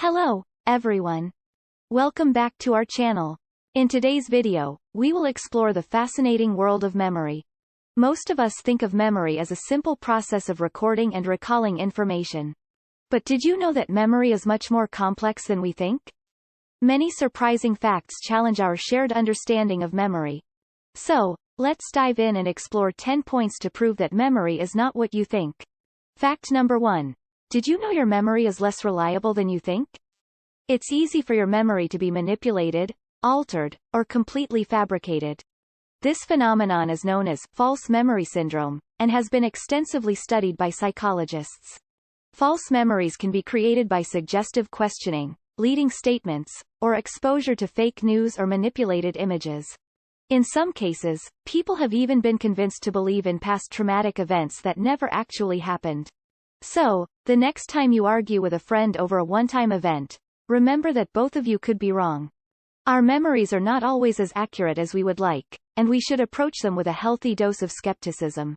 Hello, everyone. Welcome back to our channel. In today's video, we will explore the fascinating world of memory. Most of us think of memory as a simple process of recording and recalling information. But did you know that memory is much more complex than we think? Many surprising facts challenge our shared understanding of memory. So, let's dive in and explore 10 points to prove that memory is not what you think. Fact number 1. Did you know your memory is less reliable than you think? It's easy for your memory to be manipulated, altered, or completely fabricated. This phenomenon is known as false memory syndrome, and has been extensively studied by psychologists. False memories can be created by suggestive questioning, leading statements, or exposure to fake news or manipulated images. In some cases, people have even been convinced to believe in past traumatic events that never actually happened. So, the next time you argue with a friend over a one-time event, remember that both of you could be wrong. Our memories are not always as accurate as we would like, and we should approach them with a healthy dose of skepticism.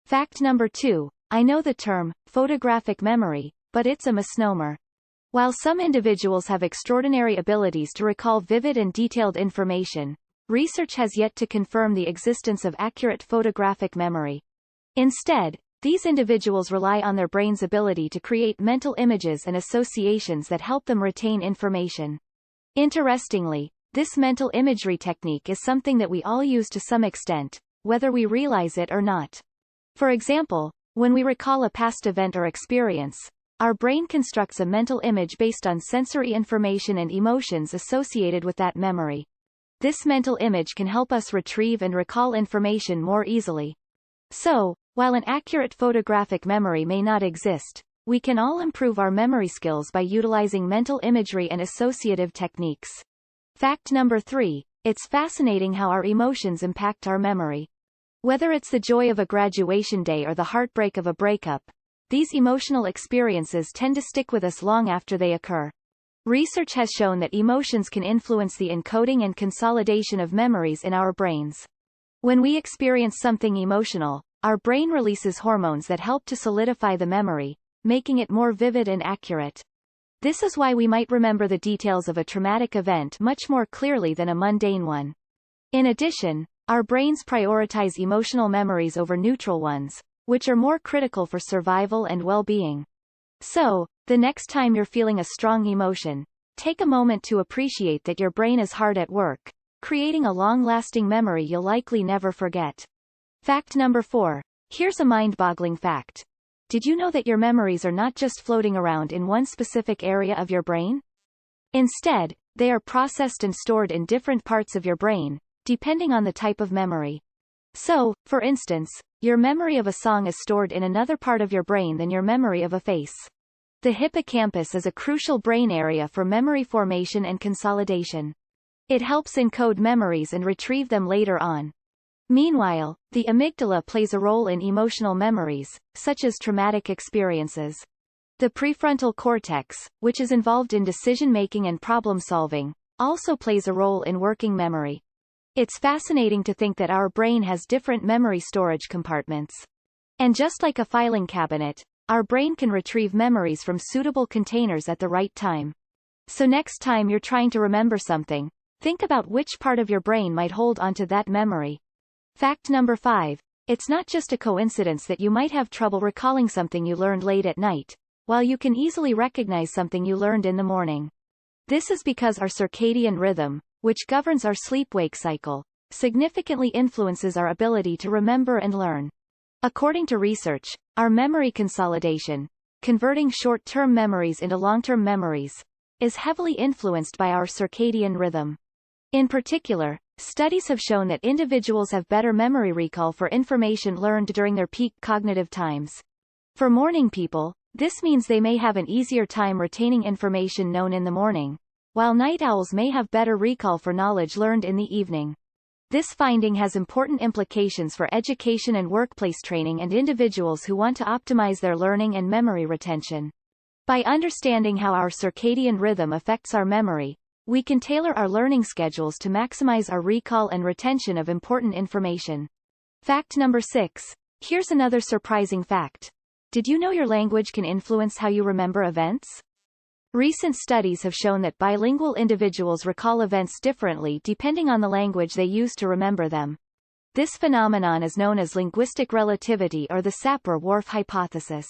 Fact number 2. I know the term photographic memory, but it's a misnomer. While some individuals have extraordinary abilities to recall vivid and detailed information, research has yet to confirm the existence of accurate photographic memory. Instead, these individuals rely on their brain's ability to create mental images and associations that help them retain information. Interestingly, this mental imagery technique is something that we all use to some extent, whether we realize it or not. For example, when we recall a past event or experience, our brain constructs a mental image based on sensory information and emotions associated with that memory. This mental image can help us retrieve and recall information more easily. So, while an accurate photographic memory may not exist, we can all improve our memory skills by utilizing mental imagery and associative techniques. Fact number 3. It's fascinating how our emotions impact our memory. Whether it's the joy of a graduation day or the heartbreak of a breakup, these emotional experiences tend to stick with us long after they occur. Research has shown that emotions can influence the encoding and consolidation of memories in our brains. When we experience something emotional, our brain releases hormones that help to solidify the memory, making it more vivid and accurate. This is why we might remember the details of a traumatic event much more clearly than a mundane one. In addition, our brains prioritize emotional memories over neutral ones, which are more critical for survival and well-being. So, the next time you're feeling a strong emotion, take a moment to appreciate that your brain is hard at work, creating a long-lasting memory you'll likely never forget. Fact number 4. Here's a mind-boggling fact. Did you know that your memories are not just floating around in one specific area of your brain? Instead, they are processed and stored in different parts of your brain, depending on the type of memory. So, for instance, your memory of a song is stored in another part of your brain than your memory of a face. The hippocampus is a crucial brain area for memory formation and consolidation. It helps encode memories and retrieve them later on. Meanwhile, the amygdala plays a role in emotional memories, such as traumatic experiences. The prefrontal cortex, which is involved in decision-making and problem-solving, also plays a role in working memory. It's fascinating to think that our brain has different memory storage compartments. And just like a filing cabinet, our brain can retrieve memories from suitable containers at the right time. So next time you're trying to remember something, think about which part of your brain might hold onto that memory. Fact number 5. It's not just a coincidence that you might have trouble recalling something you learned late at night, while you can easily recognize something you learned in the morning. This is because our circadian rhythm, which governs our sleep-wake cycle, significantly influences our ability to remember and learn. According to research, our memory consolidation, converting short-term memories into long-term memories, is heavily influenced by our circadian rhythm. In particular, studies have shown that individuals have better memory recall for information learned during their peak cognitive times. For morning people, this means they may have an easier time retaining information known in the morning, while night owls may have better recall for knowledge learned in the evening. This finding has important implications for education and workplace training and individuals who want to optimize their learning and memory retention. By understanding how our circadian rhythm affects our memory, we can tailor our learning schedules to maximize our recall and retention of important information. Fact number 6. Here's another surprising fact. Did you know your language can influence how you remember events? Recent studies have shown that bilingual individuals recall events differently depending on the language they use to remember them. This phenomenon is known as linguistic relativity or the Sapir-Whorf hypothesis.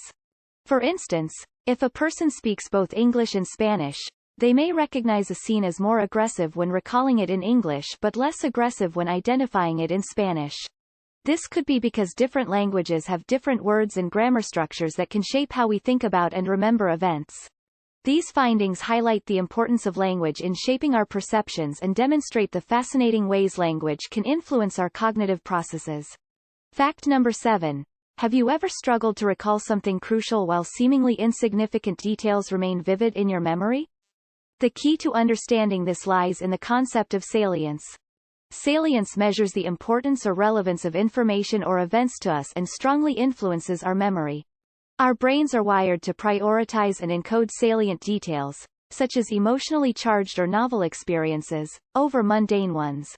For instance, if a person speaks both English and Spanish, they may recognize a scene as more aggressive when recalling it in English but less aggressive when identifying it in Spanish. This could be because different languages have different words and grammar structures that can shape how we think about and remember events. These findings highlight the importance of language in shaping our perceptions and demonstrate the fascinating ways language can influence our cognitive processes. Fact number 7. Have you ever struggled to recall something crucial while seemingly insignificant details remain vivid in your memory? The key to understanding this lies in the concept of salience. Salience measures the importance or relevance of information or events to us and strongly influences our memory. Our brains are wired to prioritize and encode salient details, such as emotionally charged or novel experiences, over mundane ones.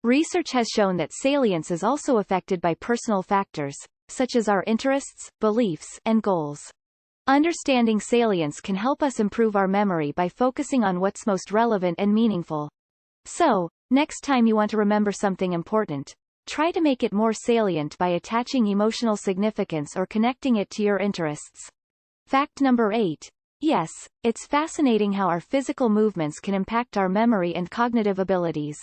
Research has shown that salience is also affected by personal factors, such as our interests, beliefs, and goals. Understanding salience can help us improve our memory by focusing on what's most relevant and meaningful. So, next time you want to remember something important, try to make it more salient by attaching emotional significance or connecting it to your interests. Fact number 8. Yes, it's fascinating how our physical movements can impact our memory and cognitive abilities.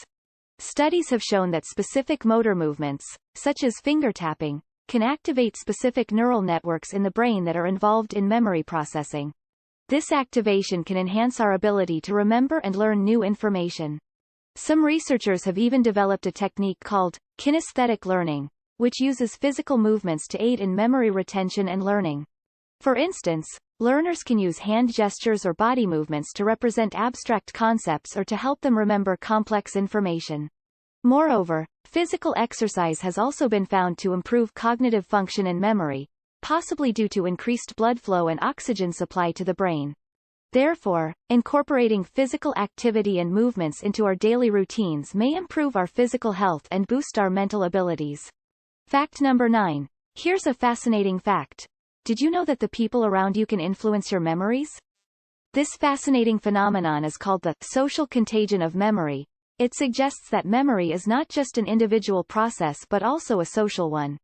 Studies have shown that specific motor movements, such as finger tapping, can activate specific neural networks in the brain that are involved in memory processing. This activation can enhance our ability to remember and learn new information. Some researchers have even developed a technique called kinesthetic learning, which uses physical movements to aid in memory retention and learning. For instance, learners can use hand gestures or body movements to represent abstract concepts or to help them remember complex information. Moreover, physical exercise has also been found to improve cognitive function and memory, possibly due to increased blood flow and oxygen supply to the brain. Therefore, incorporating physical activity and movements into our daily routines may improve our physical health and boost our mental abilities. Fact number 9. Here's a fascinating fact. Did you know that the people around you can influence your memories? This fascinating phenomenon is called the social contagion of memory. It suggests that memory is not just an individual process but also a social one.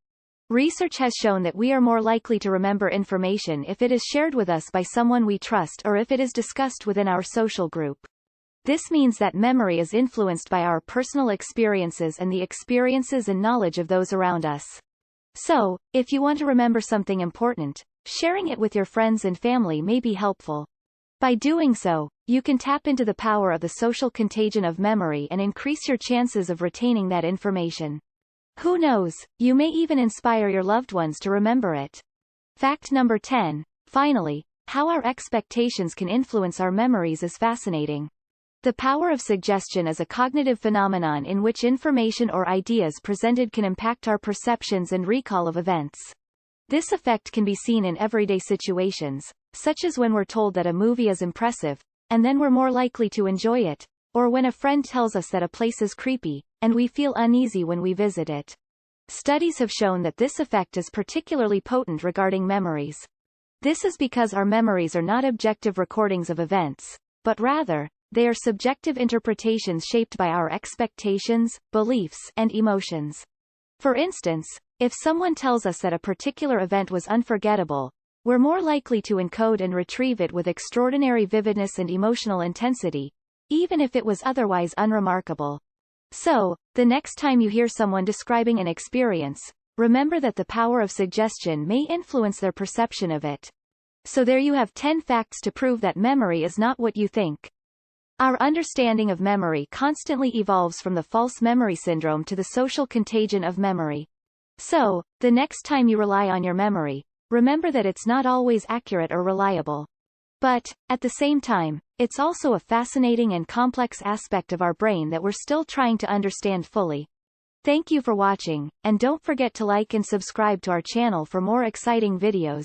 Research has shown that we are more likely to remember information if it is shared with us by someone we trust or if it is discussed within our social group. This means that memory is influenced by our personal experiences and the experiences and knowledge of those around us. So, if you want to remember something important, sharing it with your friends and family may be helpful. By doing so, you can tap into the power of the social contagion of memory and increase your chances of retaining that information. Who knows, you may even inspire your loved ones to remember it. Fact number 10. Finally, how our expectations can influence our memories is fascinating. The power of suggestion is a cognitive phenomenon in which information or ideas presented can impact our perceptions and recall of events. This effect can be seen in everyday situations, such as when we're told that a movie is impressive, and then we're more likely to enjoy it, or when a friend tells us that a place is creepy, and we feel uneasy when we visit it. Studies have shown that this effect is particularly potent regarding memories. This is because our memories are not objective recordings of events, but rather, they are subjective interpretations shaped by our expectations, beliefs, and emotions. For instance, if someone tells us that a particular event was unforgettable, we're more likely to encode and retrieve it with extraordinary vividness and emotional intensity, even if it was otherwise unremarkable. So, the next time you hear someone describing an experience, remember that the power of suggestion may influence their perception of it. So there you have 10 facts to prove that memory is not what you think. Our understanding of memory constantly evolves from the false memory syndrome to the social contagion of memory. So, the next time you rely on your memory, remember that it's not always accurate or reliable. But, at the same time, it's also a fascinating and complex aspect of our brain that we're still trying to understand fully. Thank you for watching, and don't forget to like and subscribe to our channel for more exciting videos.